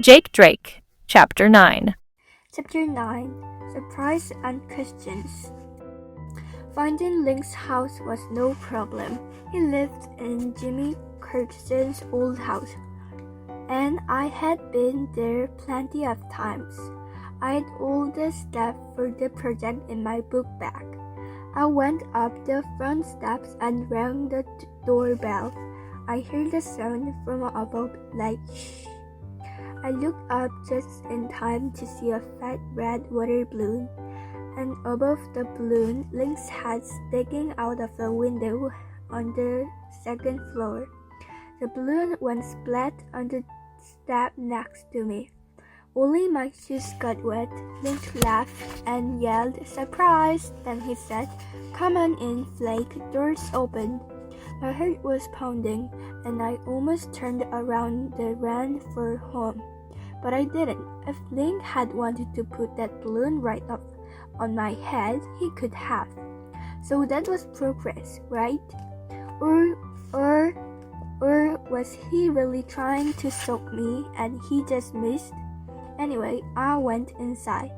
Jake Drake, Chapter 9. Chapter 9 Surprise and Questions. Finding Link's house was no problem. He lived in Jimmy Kirkson's old house, and I had been there plenty of times. I had all the stuff for the project in my book bag. I went up the front steps and rang the doorbell. I heard the sound from above like shh. I looked up just in time to see a fat red water balloon, and above the balloon, Link's head sticking out of the window on the second floor. The balloon went splat on the step next to me. Only my shoes got wet. Link laughed and yelled, "Surprise!" Then he said, "Come on in, Flake, door's open." My heart was pounding, and I almost turned around and ran for home. But I didn't. If Link had wanted to put that balloon right up on my head, he could have. So that was progress, right? Or was he really trying to soak me and he just missed? Anyway, I went inside.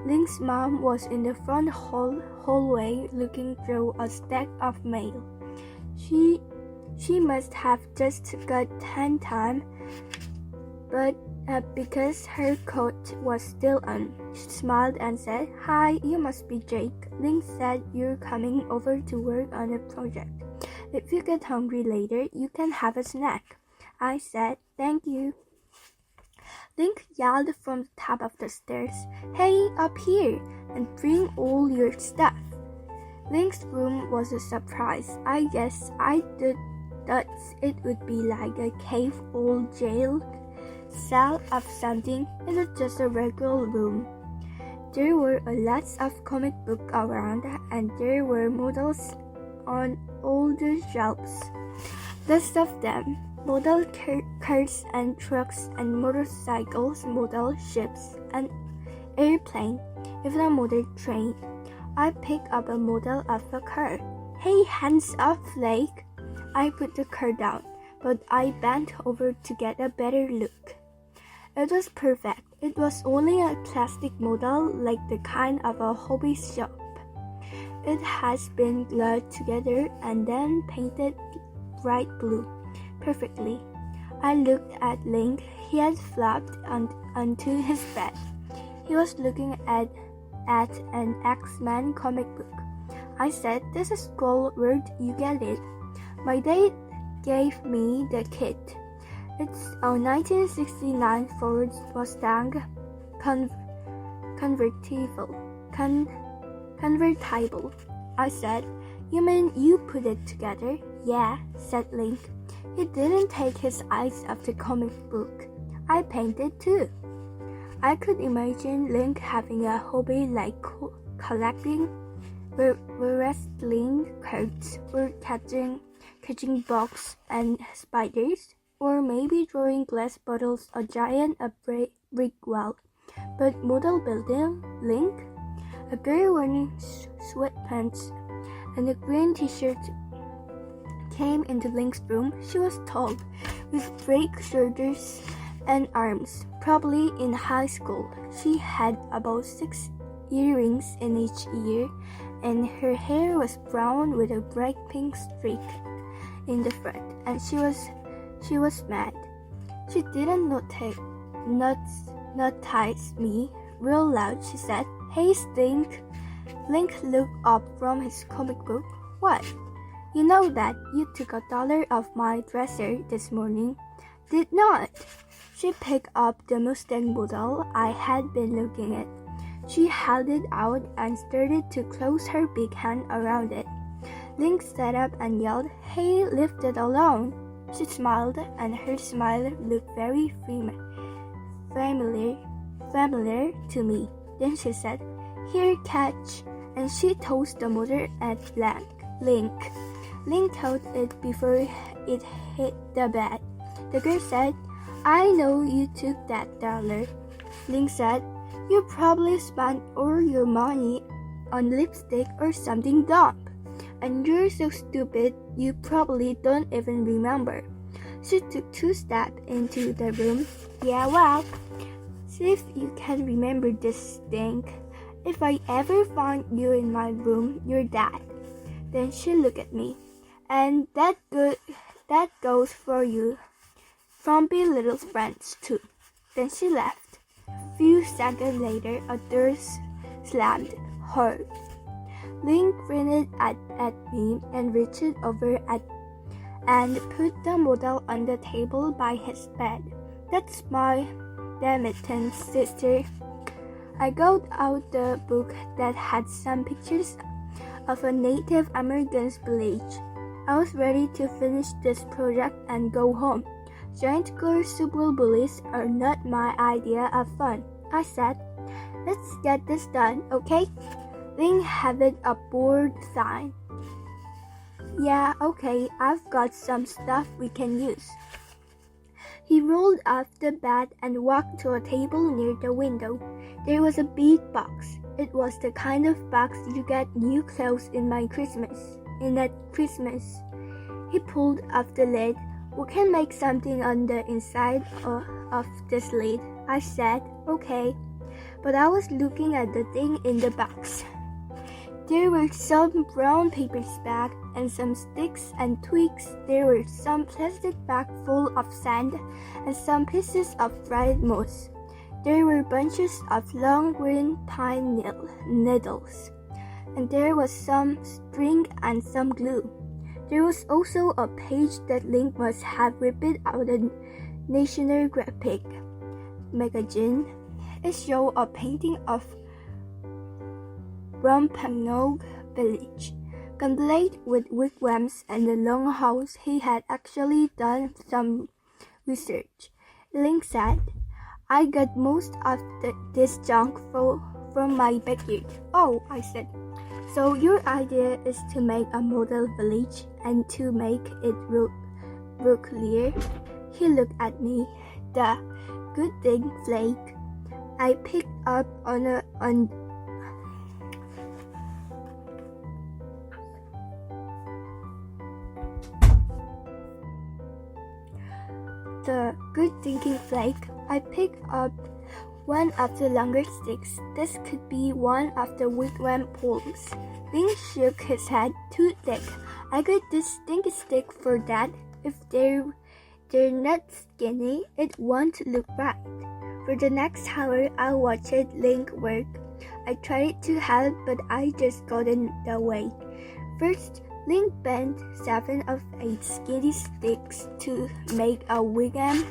Link's mom was in the front hallway looking through a stack of mail. She must have just got 10 time, but because her coat was still on, she smiled and said, "Hi, you must be Jake. Link said you're coming over to work on a project. If you get hungry later, you can have a snack." I said, "Thank you." Link yelled from the top of the stairs, "Hey, up here, and bring all your stuff." Link's room was a surprise. I guess I thought it would be like a cave or jail cell of something. It was just a regular room. There were lots of comic books around, and there were models on all the shelves. Lots of them. Model cars and trucks and motorcycles, model ships and airplane, even a model train. I picked up a model of a car. "Hey, hands up, Flake!" I put the car down, but I bent over to get a better look. It was perfect. It was only a plastic model like the kind of a hobby shop. It has been glued together and then painted bright blue. Perfectly. I looked at Link. He had flopped onto his bed. He was looking at an X-Men comic book. I said, "This is cool. Where'd you get it?" My dad gave me the kit. It's a 1969 Ford Mustang convertible. I said, "You mean you put it together?" "Yeah," said Link. He didn't take his eyes off the comic book. I painted too. I could imagine Link having a hobby like collecting wrestling cards or catching bugs and spiders, or maybe drawing glass bottles or giant brick wall. But model building Link? A girl wearing sweatpants and a green t-shirt came into Link's room. She was tall, with straight shoulders and arms, probably in high school. She had about 6 earrings in each ear, and her hair was brown with a bright pink streak in the front, and she was mad. She didn't notice me. Real loud, she said, "Hey, Stink." Link looked up from his comic book. "What?" "You know that you took $1 off my dresser this morning." "Did not." She picked up the Mustang model I had been looking at. She held it out and started to close her big hand around it. Link sat up and yelled, "Hey, leave it alone." She smiled, and her smile looked very familiar to me. Then she said, "Here, catch," and she tossed the model at Link. Link caught it before it hit the bed. The girl said, "I know you took that $1. Link said, "You probably spent all your money on lipstick or something dumb. And you're so stupid you probably don't even remember." She took 2 steps into the room. Yeah, well, see if you can remember this thing. If I ever find you in my room, you're dead. Then she looked at me. And that goes for you. Frumpy little friends, too. Then she left. A few seconds later, a door slammed hard. Link grinned at me and reached over and put the model on the table by his bed. That's my Damitten, sister. I got out the book that had some pictures of a Native American village. I was ready to finish this project and go home. Giant super bullies are not my idea of fun, I said. Let's get this done, okay? Link had a bored sign. Yeah, okay, I've got some stuff we can use. He rolled off the bed and walked to a table near the window. There was a big box. It was the kind of box you get new clothes in at Christmas. He pulled off the lid. We can make something on the inside of this lid, I said. Okay. But I was looking at the thing in the box. There were some brown paper bags and some sticks and twigs. There were some plastic bags full of sand and some pieces of dried moss. There were bunches of long green pine needles. And there was some string and some glue. There was also a page that Link must have ripped out of National Geographic magazine. It showed a painting of Wampanoag village, complete with wigwams and a long house. He had actually done some research. Link said, I got most of this junk from my backyard. Oh, I said. So your idea is to make a model village and to make it look clear? He looked at me. The good thing, Flake. I picked up on the good thinking, Flake. I picked up one of the longer sticks. This could be one of the wigwam poles. Link shook his head. Too thick. I got this stinky stick for that. If they're not skinny, it won't look right. For the next hour, I watched Link work. I tried to help, but I just got in the way. First, Link bent 7 of 8 skinny sticks to make a wigwam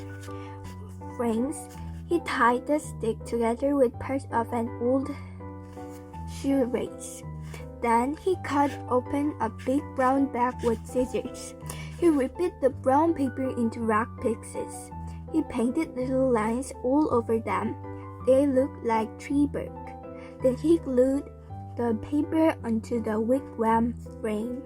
frames. He tied the stick together with parts of an old shoelace. Then he cut open a big brown bag with scissors. He ripped the brown paper into rock pieces. He painted little lines all over them. They looked like tree bark. Then he glued the paper onto the wigwam frame.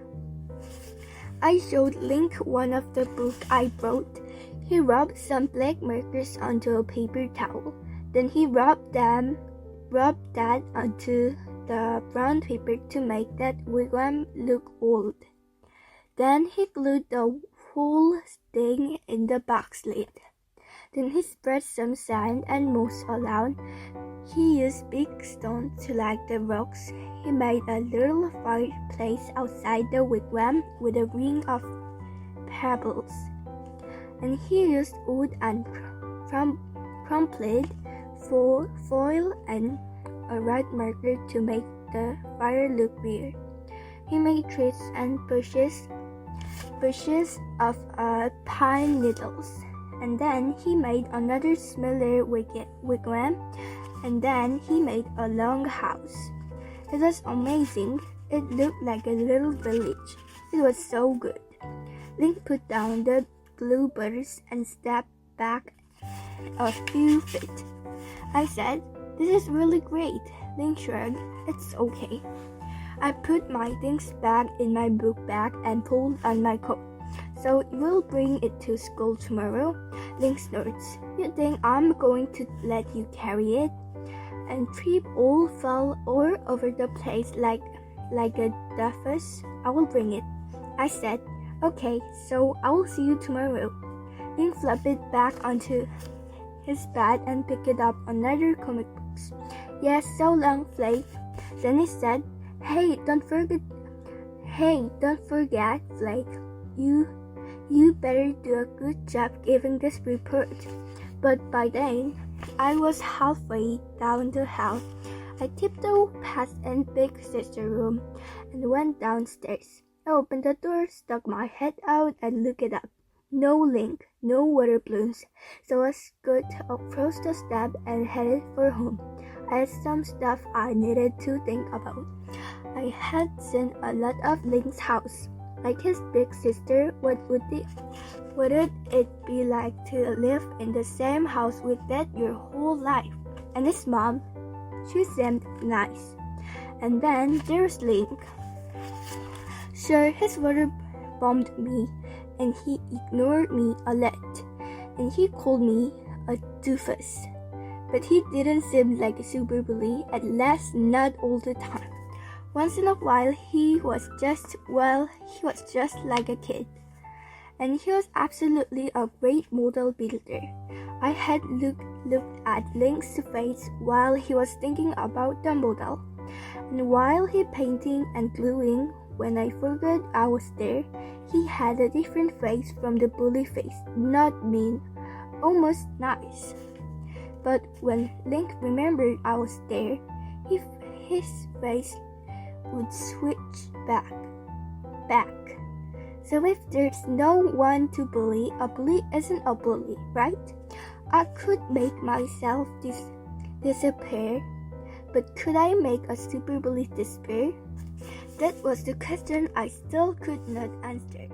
I showed Link one of the books I brought. He rubbed some black markers onto a paper towel. Then he rubbed that onto the brown paper to make that wigwam look old. Then he glued the whole thing in the box lid. Then he spread some sand and moss around. He used big stones to like the rocks. He made a little fireplace outside the wigwam with a ring of pebbles. And he used wood and crumpled foil and a red marker to make the fire look weird. He made trees and bushes of pine needles. And then he made another smaller wigwam. And then he made a long house. It was amazing. It looked like a little village. It was so good. Link put down the glue burrs and stepped back a few feet. I said, this is really great. Link shrugged. It's okay. I put my things back in my book bag and pulled on my coat. So you'll bring it to school tomorrow? Link snorts. You think I'm going to let you carry it? And Trip all fell all over the place like a duffus. I will bring it. I said, okay, so I will see you tomorrow. Link flipped it back onto his bed and picked up another comic book. Yes, so long, Flake. Then he said, Hey, don't forget, Flake. You better do a good job giving this report. But by then, I was halfway down the hall. I tiptoed past in Big Sister's room and went downstairs. I opened the door, stuck my head out, and looked up. No Link, no water balloons, so I scooted across the step and headed for home. I had some stuff I needed to think about. I had seen a lot of Link's house. Like his big sister, what would it be like to live in the same house with that your whole life? And his mom, she seemed nice. And then there's Link. Sure, his water bombed me, and he ignored me a lot, and he called me a doofus. But he didn't seem like a super bully, at least not all the time. Once in a while, he was just like a kid. And he was absolutely a great model builder. I had looked at Link's face while he was thinking about the model. And while he painting and gluing, when I forgot I was there, he had a different face from the bully face. Not mean, almost nice. But when Link remembered I was there, his face would switch back. So if there's no one to bully, a bully isn't a bully, right? I could make myself disappear, but could I make a super bully disappear? That was the question I still could not answer.